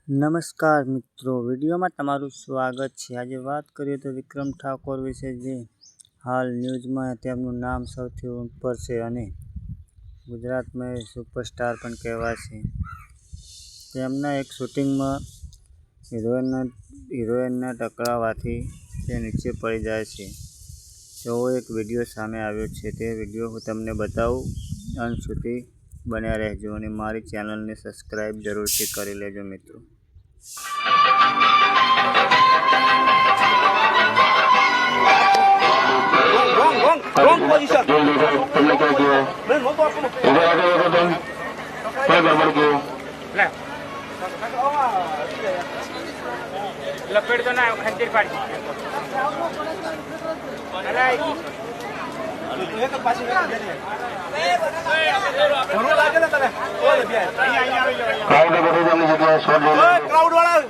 નમસ્કાર મિત્રો, વિડીયોમાં તમારું સ્વાગત છે। આજે વાત કરીએ તો વિક્રમ ઠાકોર વિશે, જે હાલ ન્યૂઝમાં તેમનું નામ સૌથી ઉપર છે અને ગુજરાતમાં સુપરસ્ટાર પણ કહેવાય છે। તેમના એક શૂટિંગમાં હિરોઈનના ટકરાવાથી તે નીચે પડી જાય છે, તેવો એક વિડીયો સામે આવ્યો છે। તે વિડીયો હું તમને બતાવું, અંત સુધી બન્યા રહેજો અને મારી ચેનલને સબસ્ક્રાઈબ જરૂરથી કરી લેજો મિત્રો। Wrong position. લપેટ તો ના ખંજર પાડી ક્રાઉડ વાળા